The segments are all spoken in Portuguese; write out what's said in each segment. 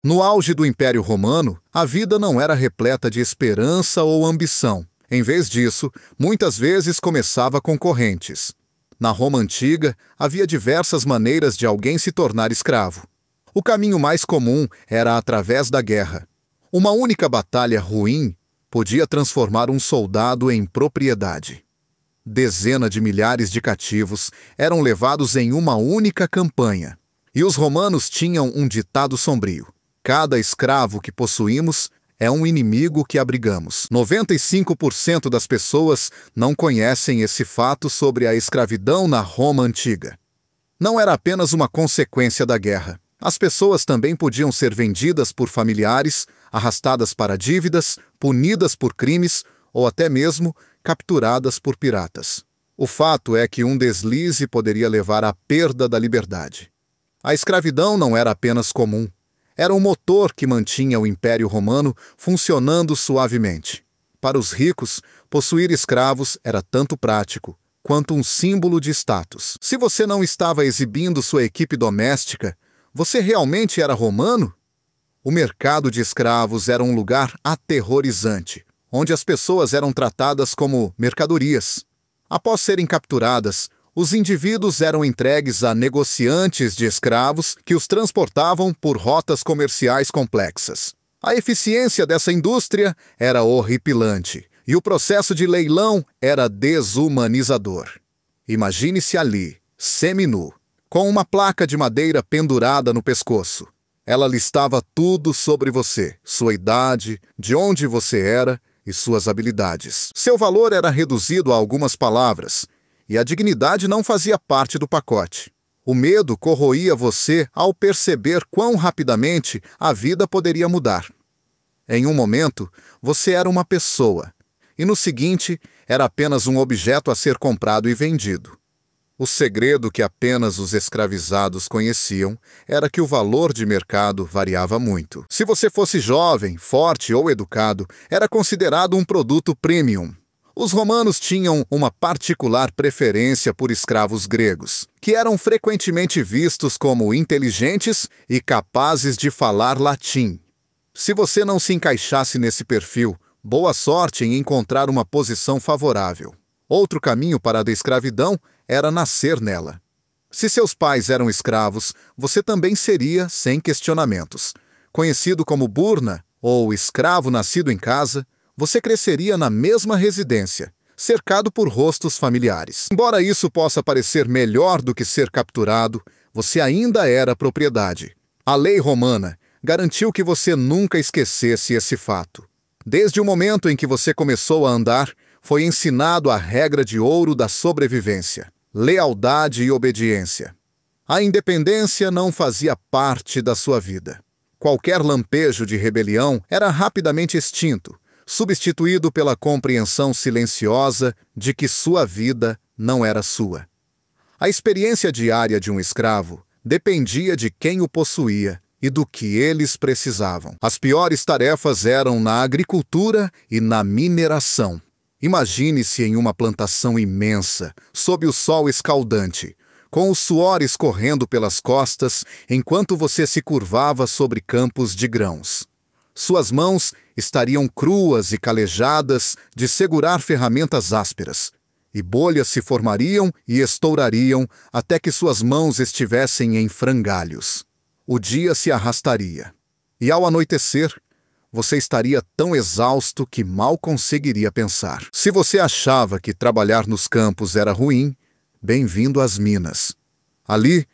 No auge do Império Romano, a vida não era repleta de esperança ou ambição. Em vez disso, muitas vezes começava com correntes. Na Roma antiga, havia diversas maneiras de alguém se tornar escravo. O caminho mais comum era através da guerra. Uma única batalha ruim podia transformar um soldado em propriedade. Dezenas de milhares de cativos eram levados em uma única campanha. E os romanos tinham um ditado sombrio: cada escravo que possuímos é um inimigo que abrigamos. 95% das pessoas não conhecem esse fato sobre a escravidão na Roma antiga. Não era apenas uma consequência da guerra. As pessoas também podiam ser vendidas por familiares, arrastadas para dívidas, punidas por crimes ou até mesmo capturadas por piratas. O fato é que um deslize poderia levar à perda da liberdade. A escravidão não era apenas comum. Era um motor que mantinha o Império Romano funcionando suavemente. Para os ricos, possuir escravos era tanto prático quanto um símbolo de status. Se você não estava exibindo sua equipe doméstica, você realmente era romano? O mercado de escravos era um lugar aterrorizante, onde as pessoas eram tratadas como mercadorias. Após serem capturadas, os indivíduos eram entregues a negociantes de escravos que os transportavam por rotas comerciais complexas. A eficiência dessa indústria era horripilante e o processo de leilão era desumanizador. Imagine-se ali, seminu, com uma placa de madeira pendurada no pescoço. Ela listava tudo sobre você, sua idade, de onde você era e suas habilidades. Seu valor era reduzido a algumas palavras, e a dignidade não fazia parte do pacote. O medo corroía você ao perceber quão rapidamente a vida poderia mudar. Em um momento, você era uma pessoa, e no seguinte, era apenas um objeto a ser comprado e vendido. O segredo que apenas os escravizados conheciam era que o valor de mercado variava muito. Se você fosse jovem, forte ou educado, era considerado um produto premium. Os romanos tinham uma particular preferência por escravos gregos, que eram frequentemente vistos como inteligentes e capazes de falar latim. Se você não se encaixasse nesse perfil, boa sorte em encontrar uma posição favorável. Outro caminho para a escravidão era nascer nela. Se seus pais eram escravos, você também seria sem questionamentos. Conhecido como burna, ou escravo nascido em casa, você cresceria na mesma residência, cercado por rostos familiares. Embora isso possa parecer melhor do que ser capturado, você ainda era propriedade. A lei romana garantiu que você nunca esquecesse esse fato. Desde o momento em que você começou a andar, foi ensinado a regra de ouro da sobrevivência: lealdade e obediência. A independência não fazia parte da sua vida. Qualquer lampejo de rebelião era rapidamente extinto, substituído pela compreensão silenciosa de que sua vida não era sua. A experiência diária de um escravo dependia de quem o possuía e do que eles precisavam. As piores tarefas eram na agricultura e na mineração. Imagine-se em uma plantação imensa, sob o sol escaldante, com o suor escorrendo pelas costas enquanto você se curvava sobre campos de grãos. Suas mãos estariam cruas e calejadas de segurar ferramentas ásperas, e bolhas se formariam e estourariam até que suas mãos estivessem em frangalhos. O dia se arrastaria, e ao anoitecer, você estaria tão exausto que mal conseguiria pensar. Se você achava que trabalhar nos campos era ruim, bem-vindo às minas. Ali,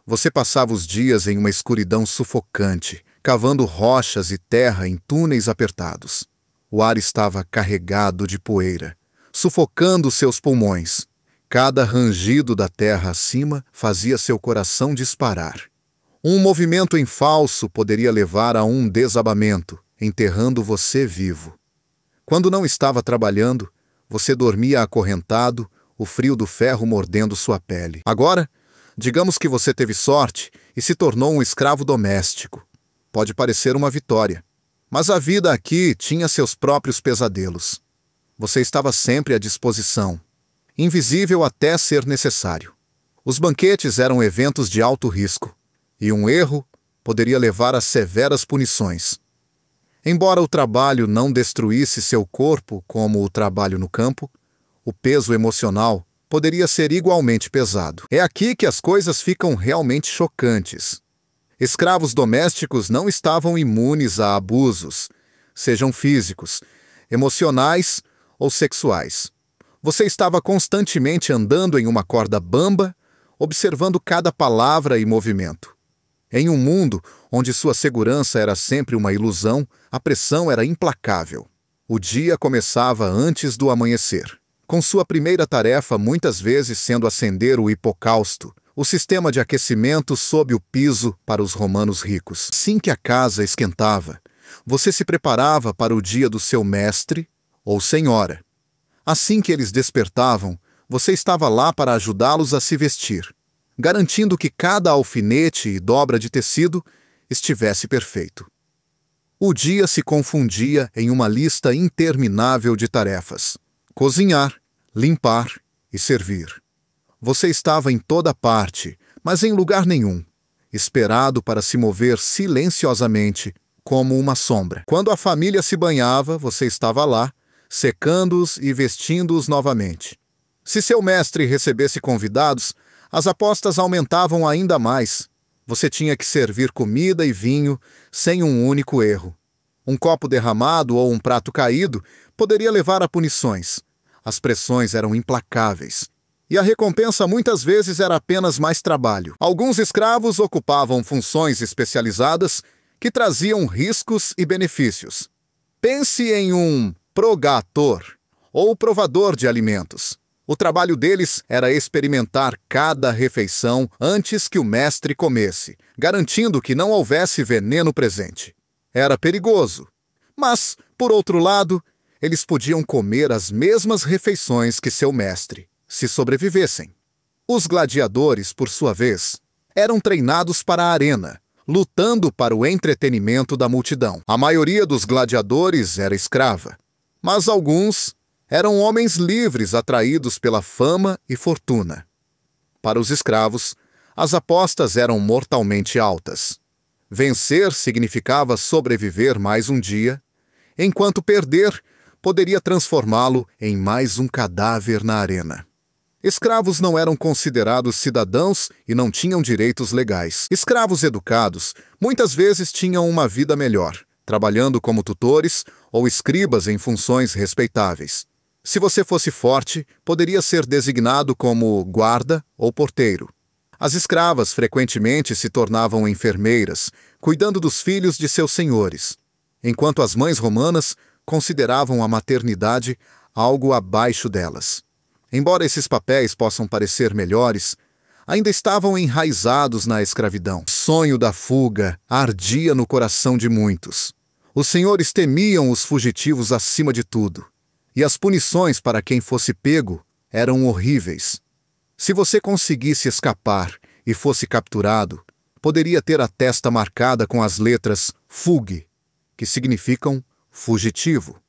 você passava os dias em uma escuridão sufocante, cavando rochas e terra em túneis apertados. O ar estava carregado de poeira, sufocando seus pulmões. Cada rangido da terra acima fazia seu coração disparar. Um movimento em falso poderia levar a um desabamento, enterrando você vivo. Quando não estava trabalhando, você dormia acorrentado, o frio do ferro mordendo sua pele. Agora, digamos que você teve sorte e se tornou um escravo doméstico. Pode parecer uma vitória, mas a vida aqui tinha seus próprios pesadelos. Você estava sempre à disposição, invisível até ser necessário. Os banquetes eram eventos de alto risco, e um erro poderia levar a severas punições. Embora o trabalho não destruísse seu corpo como o trabalho no campo, o peso emocional poderia ser igualmente pesado. É aqui que as coisas ficam realmente chocantes. Escravos domésticos não estavam imunes a abusos, sejam físicos, emocionais ou sexuais. Você estava constantemente andando em uma corda bamba, observando cada palavra e movimento. Em um mundo onde sua segurança era sempre uma ilusão, a pressão era implacável. O dia começava antes do amanhecer, com sua primeira tarefa muitas vezes sendo acender o hipocausto, o sistema de aquecimento sob o piso para os romanos ricos. Assim que a casa esquentava, você se preparava para o dia do seu mestre ou senhora. Assim que eles despertavam, você estava lá para ajudá-los a se vestir, garantindo que cada alfinete e dobra de tecido estivesse perfeito. O dia se confundia em uma lista interminável de tarefas: cozinhar, limpar e servir. Você estava em toda parte, mas em lugar nenhum, esperado para se mover silenciosamente, como uma sombra. Quando a família se banhava, você estava lá, secando-os e vestindo-os novamente. Se seu mestre recebesse convidados, as apostas aumentavam ainda mais. Você tinha que servir comida e vinho sem um único erro. Um copo derramado ou um prato caído poderia levar a punições. As pressões eram implacáveis. E a recompensa muitas vezes era apenas mais trabalho. Alguns escravos ocupavam funções especializadas que traziam riscos e benefícios. Pense em um progator ou provador de alimentos. O trabalho deles era experimentar cada refeição antes que o mestre comesse, garantindo que não houvesse veneno presente. Era perigoso, mas, por outro lado, eles podiam comer as mesmas refeições que seu mestre, se sobrevivessem. Os gladiadores, por sua vez, eram treinados para a arena, lutando para o entretenimento da multidão. A maioria dos gladiadores era escrava, mas alguns eram homens livres atraídos pela fama e fortuna. Para os escravos, as apostas eram mortalmente altas. Vencer significava sobreviver mais um dia, enquanto perder poderia transformá-lo em mais um cadáver na arena. Escravos não eram considerados cidadãos e não tinham direitos legais. Escravos educados muitas vezes tinham uma vida melhor, trabalhando como tutores ou escribas em funções respeitáveis. Se você fosse forte, poderia ser designado como guarda ou porteiro. As escravas frequentemente se tornavam enfermeiras, cuidando dos filhos de seus senhores, enquanto as mães romanas consideravam a maternidade algo abaixo delas. Embora esses papéis possam parecer melhores, ainda estavam enraizados na escravidão. O sonho da fuga ardia no coração de muitos. Os senhores temiam os fugitivos acima de tudo, e as punições para quem fosse pego eram horríveis. Se você conseguisse escapar e fosse capturado, poderia ter a testa marcada com as letras FUG, que significam fugitivo.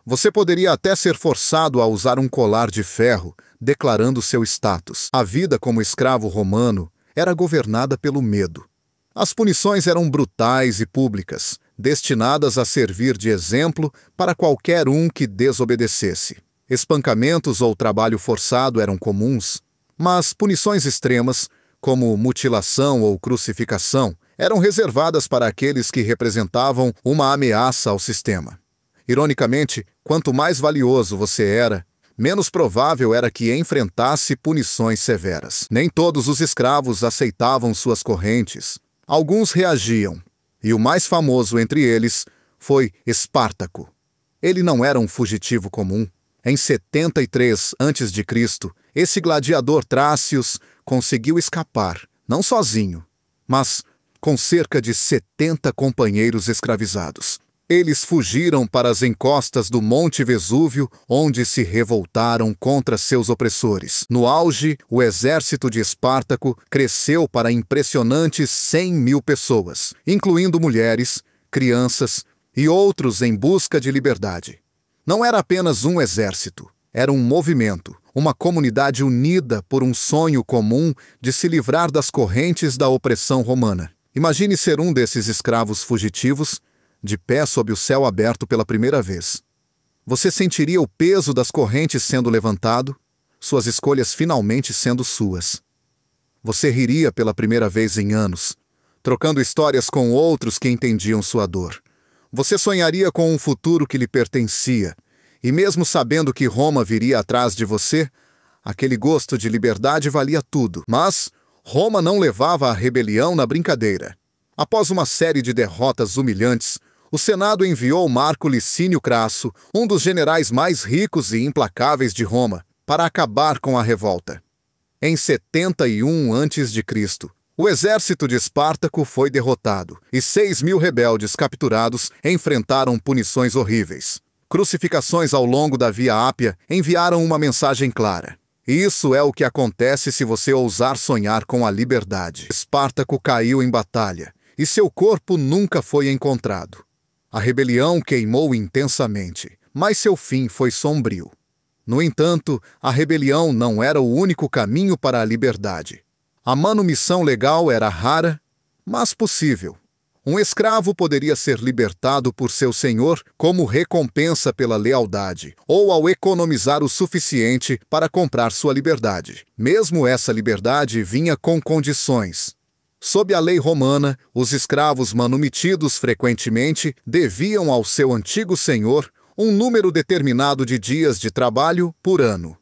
Você poderia até ser forçado a usar um colar de ferro, declarando seu status. A vida como escravo romano era governada pelo medo. As punições eram brutais e públicas, destinadas a servir de exemplo para qualquer um que desobedecesse. Espancamentos ou trabalho forçado eram comuns, mas punições extremas, como mutilação ou crucificação, eram reservadas para aqueles que representavam uma ameaça ao sistema. Ironicamente, quanto mais valioso você era, menos provável era que enfrentasse punições severas. Nem todos os escravos aceitavam suas correntes. Alguns reagiam, e o mais famoso entre eles foi Espartaco. Ele não era um fugitivo comum. Em 73 a.C., esse gladiador Trácios conseguiu escapar, não sozinho, mas com cerca de 70 companheiros escravizados. Eles fugiram para as encostas do Monte Vesúvio, onde se revoltaram contra seus opressores. No auge, o exército de Espartaco cresceu para impressionantes 100.000 pessoas, incluindo mulheres, crianças e outros em busca de liberdade. Não era apenas um exército, era um movimento, uma comunidade unida por um sonho comum de se livrar das correntes da opressão romana. Imagine ser um desses escravos fugitivos, de pé sob o céu aberto pela primeira vez. Você sentiria o peso das correntes sendo levantado, suas escolhas finalmente sendo suas. Você riria pela primeira vez em anos, trocando histórias com outros que entendiam sua dor. Você sonharia com um futuro que lhe pertencia, e mesmo sabendo que Roma viria atrás de você, aquele gosto de liberdade valia tudo. Mas Roma não levava a rebelião na brincadeira. Após uma série de derrotas humilhantes, o Senado enviou Marco Licínio Crasso, um dos generais mais ricos e implacáveis de Roma, para acabar com a revolta. Em 71 a.C., o exército de Espartaco foi derrotado e 6.000 rebeldes capturados enfrentaram punições horríveis. Crucificações ao longo da Via Ápia enviaram uma mensagem clara. Isso é o que acontece se você ousar sonhar com a liberdade. Espartaco caiu em batalha e seu corpo nunca foi encontrado. A rebelião queimou intensamente, mas seu fim foi sombrio. No entanto, a rebelião não era o único caminho para a liberdade. A manumissão legal era rara, mas possível. Um escravo poderia ser libertado por seu senhor como recompensa pela lealdade, ou ao economizar o suficiente para comprar sua liberdade. Mesmo essa liberdade vinha com condições. Sob a lei romana, os escravos manumitidos frequentemente deviam ao seu antigo senhor um número determinado de dias de trabalho por ano.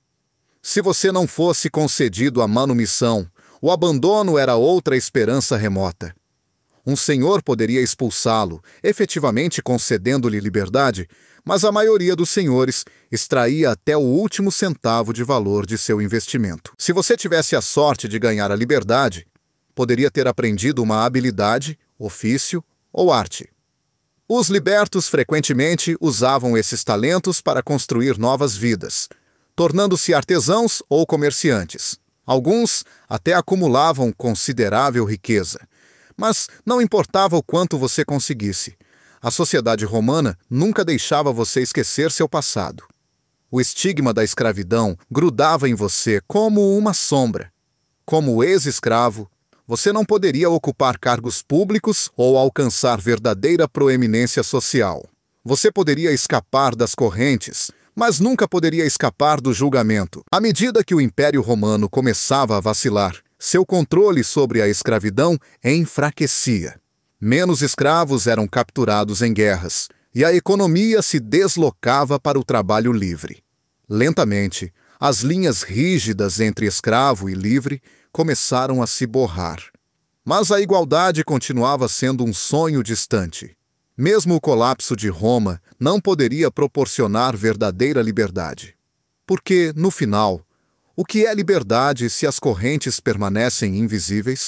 Se você não fosse concedido a manumissão, o abandono era outra esperança remota. Um senhor poderia expulsá-lo, efetivamente concedendo-lhe liberdade, mas a maioria dos senhores extraía até o último centavo de valor de seu investimento. Se você tivesse a sorte de ganhar a liberdade, poderia ter aprendido uma habilidade, ofício ou arte. Os libertos frequentemente usavam esses talentos para construir novas vidas, tornando-se artesãos ou comerciantes. Alguns até acumulavam considerável riqueza, mas não importava o quanto você conseguisse. A sociedade romana nunca deixava você esquecer seu passado. O estigma da escravidão grudava em você como uma sombra. Como ex-escravo, você não poderia ocupar cargos públicos ou alcançar verdadeira proeminência social. Você poderia escapar das correntes, mas nunca poderia escapar do julgamento. À medida que o Império Romano começava a vacilar, seu controle sobre a escravidão enfraquecia. Menos escravos eram capturados em guerras, e a economia se deslocava para o trabalho livre. Lentamente, as linhas rígidas entre escravo e livre começaram a se borrar. Mas a igualdade continuava sendo um sonho distante. Mesmo o colapso de Roma não poderia proporcionar verdadeira liberdade. Porque, no final, o que é liberdade se as correntes permanecem invisíveis?